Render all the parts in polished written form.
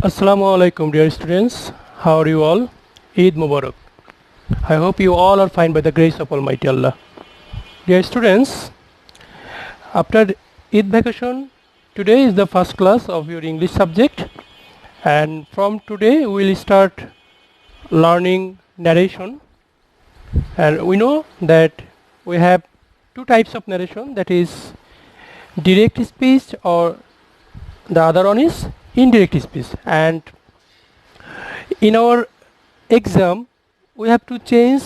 Assalamu alaikum, dear students. How are you all? Eid Mubarak. I hope you all are fine by the grace of Almighty Allah. Dear students, after Eid vacation, today is the first class of your English subject, and from today we will start learning narration. And we know that we have two types of narration, that is direct speech, or the other one is indirect speech. And in our exam we have to change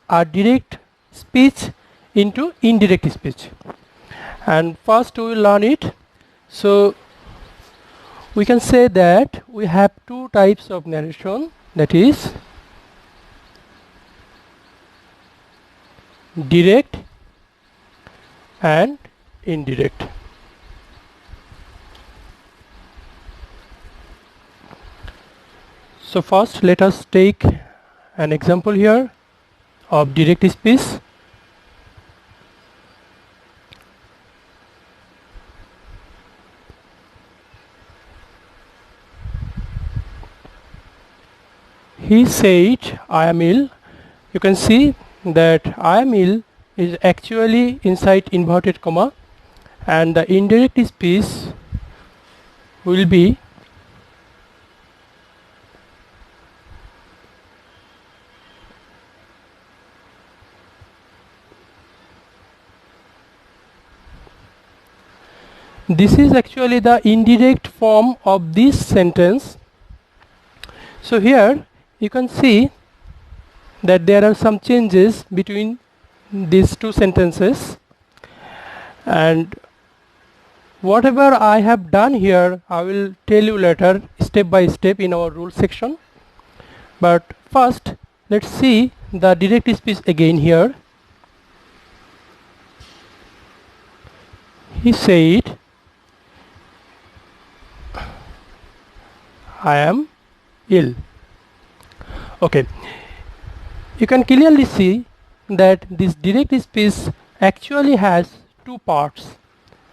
our direct speech into indirect speech, and first we will learn it. So we can say that we have two types of narration, that is direct and indirect. So first let us take an example here of direct speech. He said, I am ill. You can see that I am ill is actually inside inverted comma, and the indirect speech will be this is actually the indirect form of this sentence. So here you can see that there are some changes between these two sentences, and whatever I have done here I will tell you later step by step in our rule section. But first let's see the direct speech again here. He said, I am ill. Okay, you can clearly see that this direct speech actually has two parts.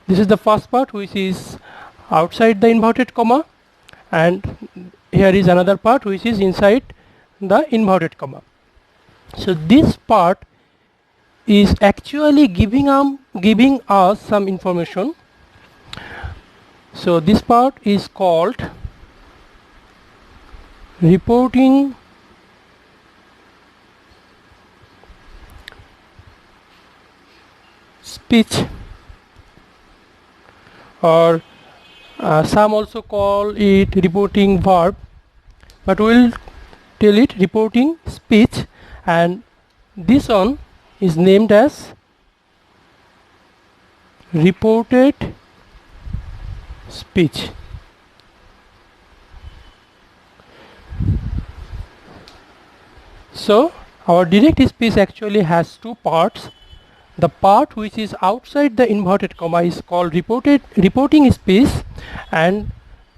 This is the first part, which is outside the inverted comma, and here is another part which is inside the inverted comma. So this part is actually giving us some information. So this part is called reporting speech, or some also call it reporting verb, but we will tell it reporting speech, and this one is named as reported speech. So our direct speech actually has two parts. The part which is outside the inverted comma is called reporting speech, and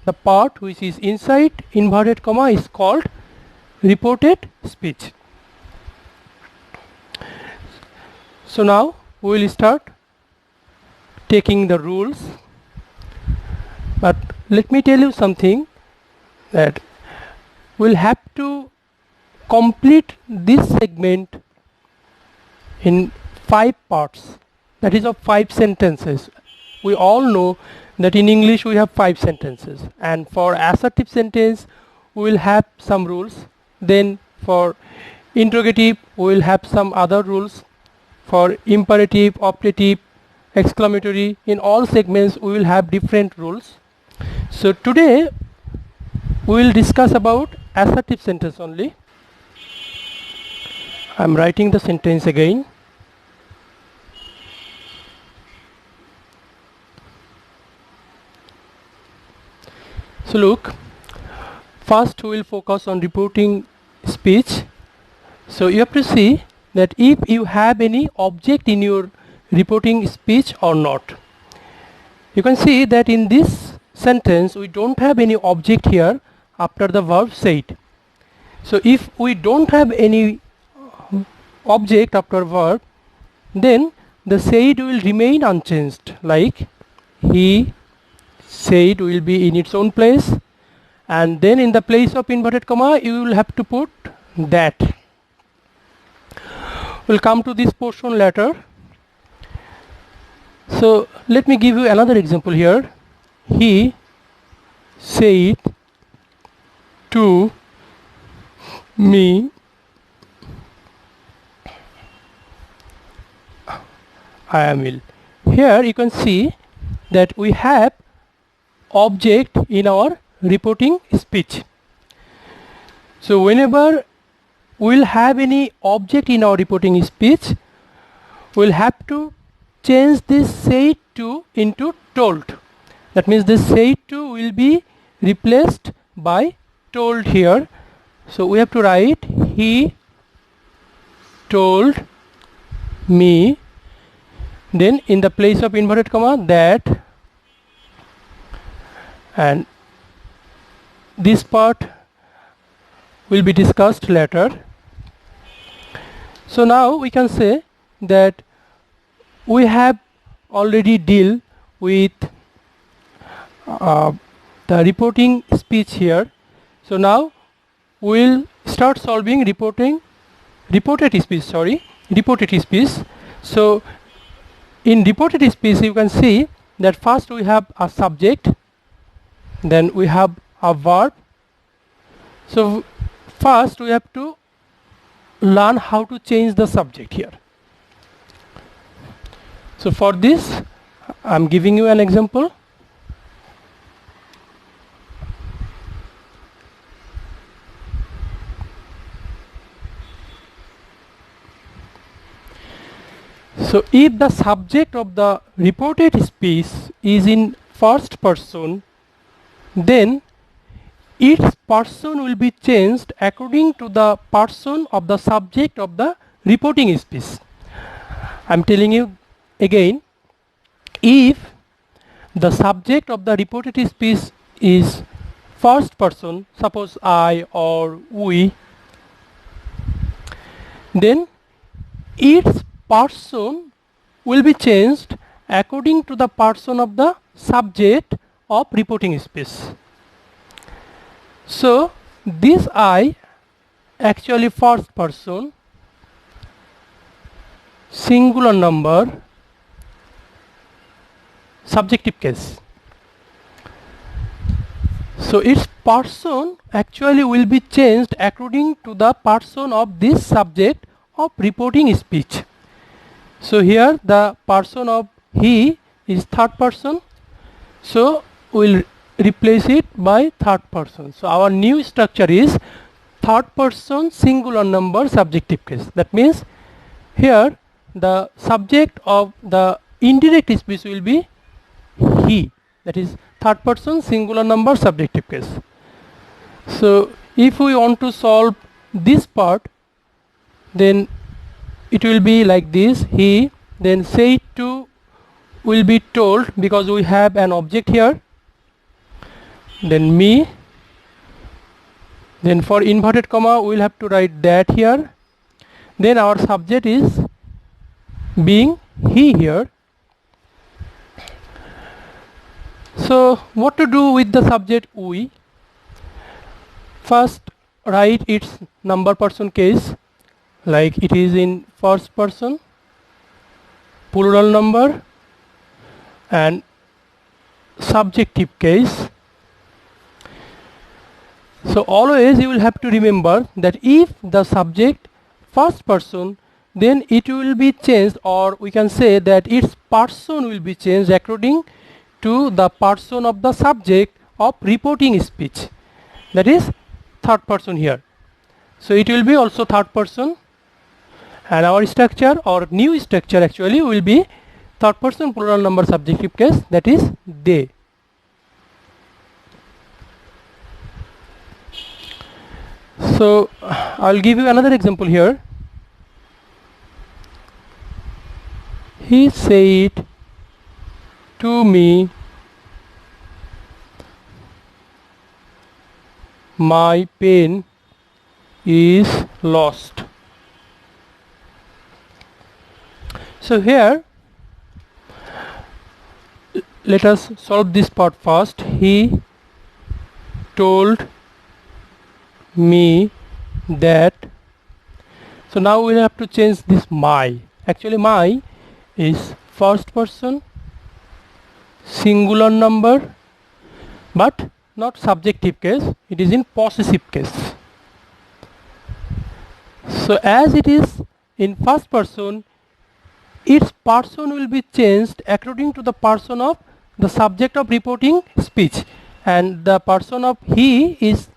the part which is inside inverted comma is called reported speech. So now we will start taking the rules, but let me tell you something, that we'll have to complete this segment in 5 parts, that is of 5 sentences. We all know that in English we have 5 sentences, and for assertive sentence we will have some rules, then for interrogative we will have some other rules, for imperative, optative, exclamatory, in all segments we will have different rules. So today we will discuss about assertive sentence only. I am writing the sentence again. So look, first we will focus on reporting speech. So you have to see that if you have any object in your reporting speech or not. You can see that in this sentence we don't have any object here after the verb said. So if we don't have any object after verb, then the said will remain unchanged, like he said will be in its own place, and then in the place of inverted comma you will have to put that. We'll come to this portion later. So let me give you another example here. He said to me, I am ill. Here you can see that we have object in our reporting speech. So whenever we'll have any object in our reporting speech, we'll have to change this said to into told. That means this said to will be replaced by told here. So we have to write he told me, then in the place of inverted comma that, and this part will be discussed later. So now we can say that we have already deal with the reporting speech here. So now we'll start solving reported speech. So in reported speech you can see that first we have a subject, then we have a verb. So first we have to learn how to change the subject here. So for this I'm giving you an example. So if the subject of the reported speech is in first person, then its person will be changed according to the person of the subject of the reporting speech. I'm telling you again, if the subject of the reported speech is first person, suppose I or we, then its person will be changed according to the person of the subject of reporting speech. So this I actually first person, singular number, subjective case. So its person actually will be changed according to the person of this subject of reporting speech. So here the person of he is third person, so we'll replace it by third person. So our new structure is third person singular number subjective case. That means here the subject of the indirect speech will be he, that is third person singular number subjective case. So if we want to solve this part, then it will be like this: he, then said to will be told because we have an object here, then me, then for inverted comma we will have to write that here, then our subject is being he here. So what to do with the subject we? First write its number person case, like it is in first person, plural number, and subjective case. So always you will have to remember that if the subject first person, then it will be changed, or we can say that its person will be changed according to the person of the subject of reporting speech, that is third person here. So it will be also third person, and our structure or new structure actually will be third person plural number subjective case, that is they. So I'll give you another example here. He said to me, my pen is lost. So here let us solve this part first. He told me that. So now we have to change this my. Actually my is first person singular number, but not subjective case, it is in possessive case. So as it is in first person, its person will be changed according to the person of the subject of reporting speech, and the person of he is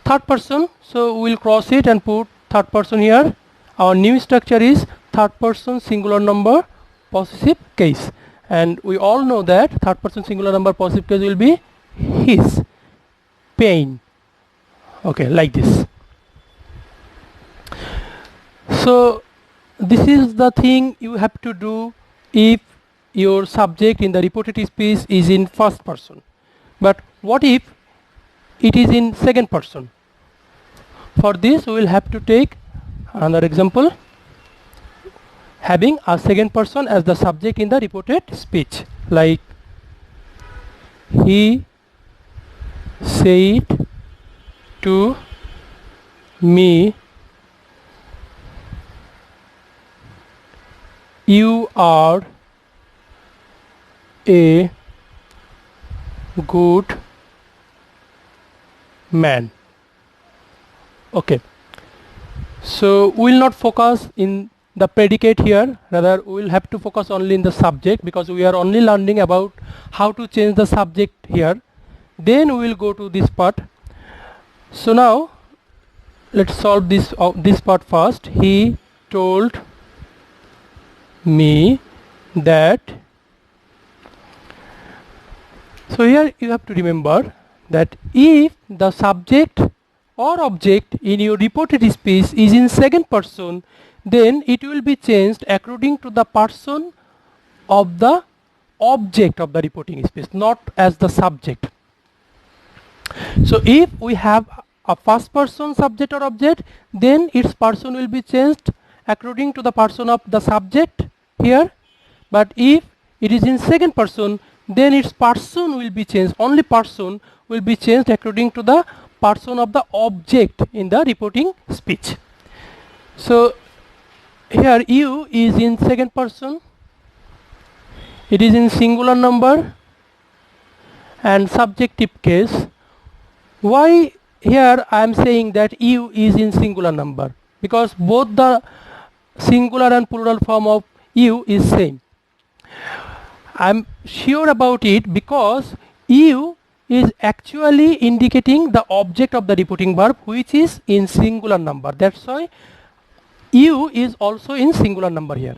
third person, so we'll cross it and put third person here. Our new structure is third person singular number possessive case, and we all know that third person singular number possessive case will be his pain. Okay, like this. So this is the thing you have to do if your subject in the reported speech is in first person. But what if it is in second person? For this we will have to take another example, having a second person as the subject in the reported speech, like he said to me, you are a good man. Okay, so we will not focus in the predicate here, rather we will have to focus only in the subject, because we are only learning about how to change the subject here. Then we will go to this part. So now let's solve this part first. He told me that. So here you have to remember that if the subject or object in your reported speech is in second person, then it will be changed according to the person of the object of the reporting speech, not as the subject. So if we have a first person subject or object, then its person will be changed according to the person of the subject here. But if it is in second person, then its person will be changed, only person will be changed according to the person of the object in the reporting speech. So here you is in second person, it is in singular number and subjective case. Why here I am saying that you is in singular number? Because both the singular and plural form of you is same. I am sure about it because you is actually indicating the object of the reporting verb, which is in singular number. That's why you is also in singular number here.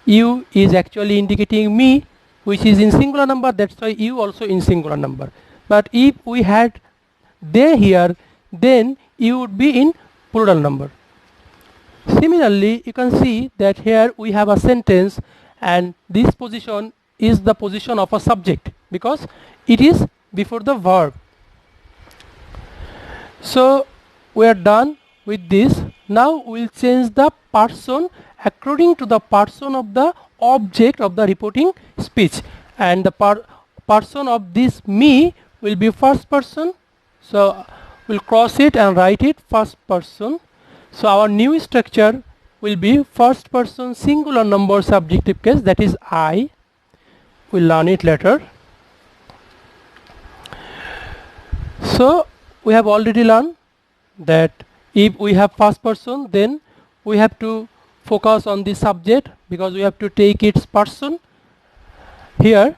You is actually indicating me, which is in singular number. That's why you also in singular number. But if we had they here, then you would be in plural number. Similarly, you can see that here we have a sentence, and this position is the position of a subject because it is before the verb. So we are done with this. Now we will change the person according to the person of the object of the reporting speech, and the person of this me will be first person. So we'll cross it and write it first person. So our new structure will be first person singular number subjective case, that is I. We'll learn it later. So we have already learned that if we have first person, then we have to focus on the subject because we have to take its person here.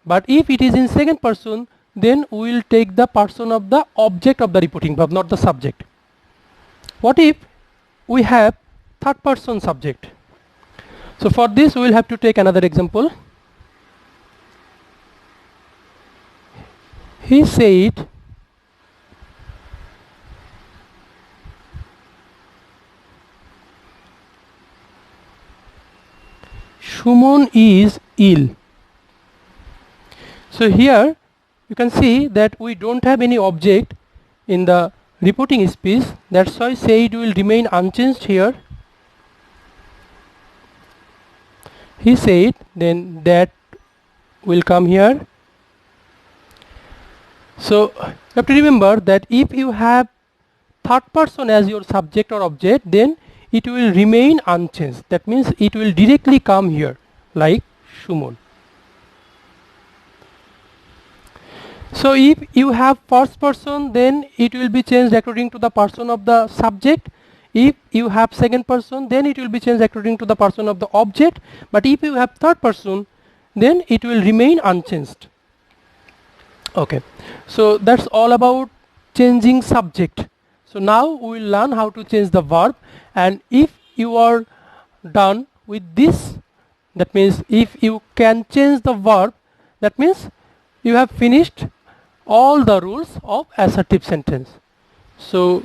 But if it is in second person, then we will take the person of the object of the reporting verb, not the subject. What if we have third person subject? So for this we will have to take another example. He said Shumon is ill. So here you can see that we don't have any object in the reporting speech. That's why said will remain unchanged here. He said, then that will come here. So you have to remember that if you have third person as your subject or object, then it will remain unchanged. That means it will directly come here, like Sumon. So if you have first person, then it will be changed according to the person of the subject. If you have second person, then it will be changed according to the person of the object. But if you have third person, then it will remain unchanged. Okay, so that's all about changing subject. So now we will learn how to change the verb, and if you are done with this, that means if you can change the verb, that means you have finished all the rules of assertive sentence. So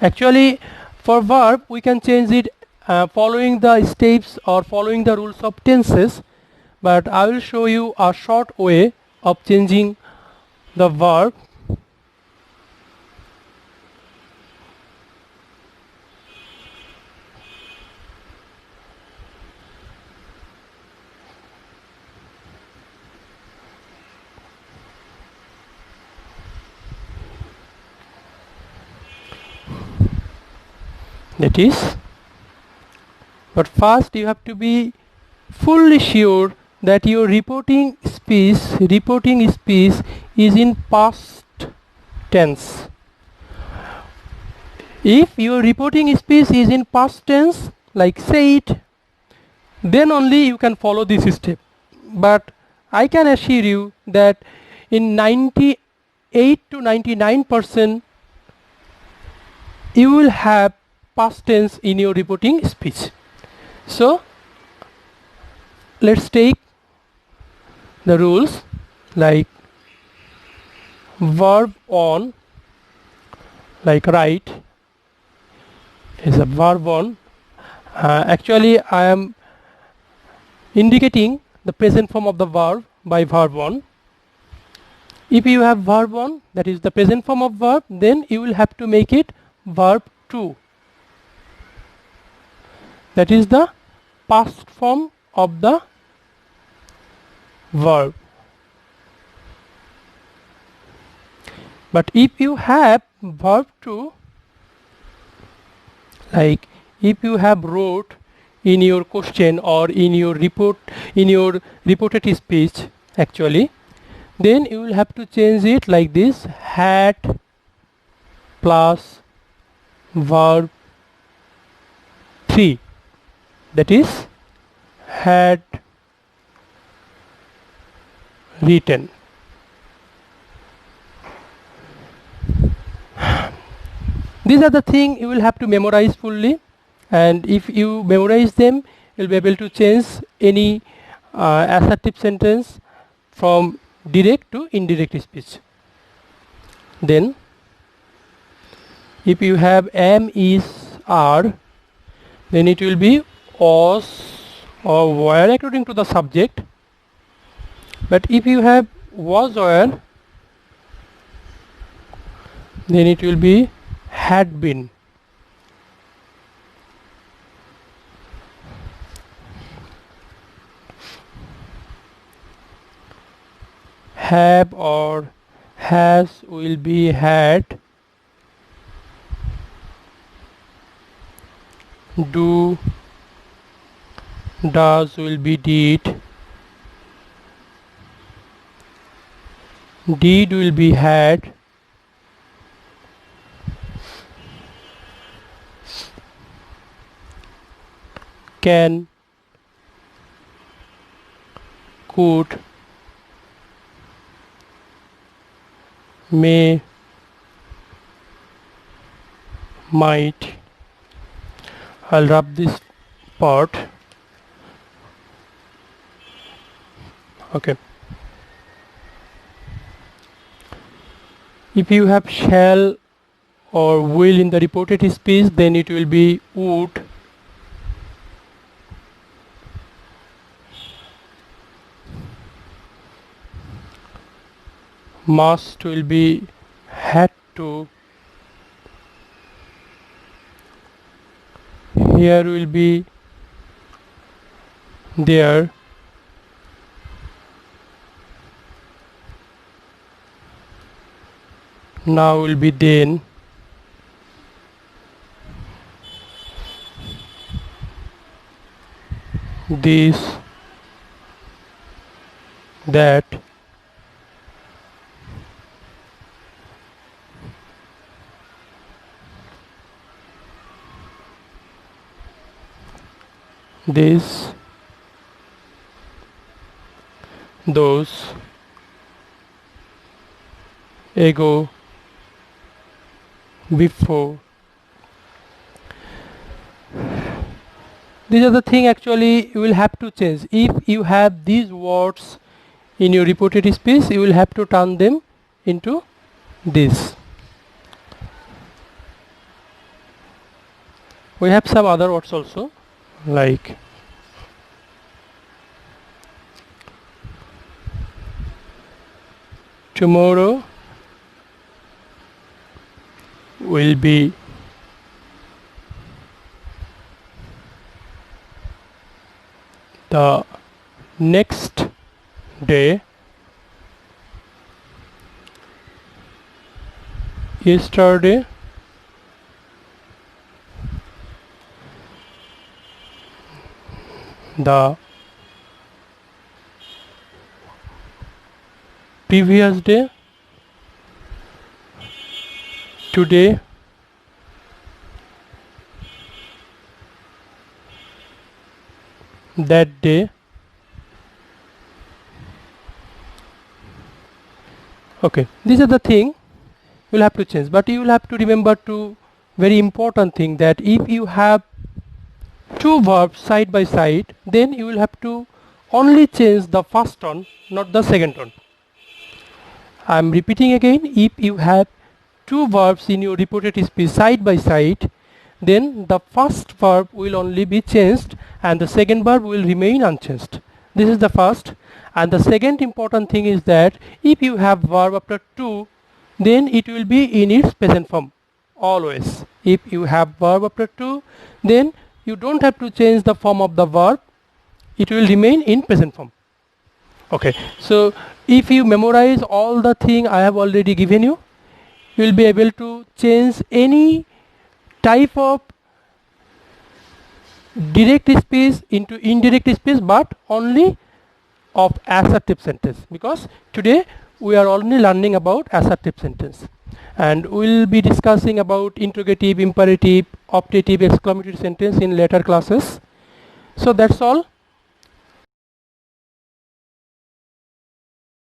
actually for verb we can change it following the steps or following the rules of tenses, but I will show you a short way of changing the verb. That is, but first you have to be fully sure that your reporting speech is in past tense. If your reporting speech is in past tense, like say it, then only you can follow this step. But I can assure you that in 98 to 99% you will have past tense in your reporting speech. So let's take the rules, like verb on, like write is a verb on. Actually I am indicating the present form of the verb by verb on. If you have verb on, that is the present form of verb, then you will have to make it verb to. That is the past form of the verb. But if you have verb to, like if you have wrote in your question or in your report, in your reported speech actually, then you will have to change it like this: had plus verb 3, that is had written. These are the things you will have to memorize fully, and if you memorize them, you'll be able to change any assertive sentence from direct to indirect speech. Then if you have am, is, are, then it will be was or were according to the subject. But if you have was, were, then it will be had been. Have or has will be had. Do, does will be did. Did will be had. Can, could, may, might. I'll wrap this part. Okay. If you have shall or will in the reported speech, then it will be would. Must will be had to. Here will be there. now will be then, this, that, this, those, ago, before. These are the thing actually you will have to change. If you have these words in your reported speech, you will have to turn them into this. We have some other words also, like tomorrow will be the next day, yesterday the previous day, today that day. Okay, these are the thing you will have to change, but you will have to remember two very important thing, that if you have two verbs side by side, then you will have to only change the first one, not the second one. I am repeating again, if you have two verbs in your reported speech side by side, then the first verb will only be changed and the second verb will remain unchanged. This is the first. And the second important thing is that if you have verb after to, then it will be in its present form always. If you have verb after to, then you don't have to change the form of the verb, it will remain in present form. Okay, so if you memorize all the thing I have already given you, you will be able to change any type of direct speech into indirect speech, but only of assertive sentence, because today we are only learning about assertive sentence, and we will be discussing about interrogative, imperative, optative, exclamatory sentence in later classes. So that's all.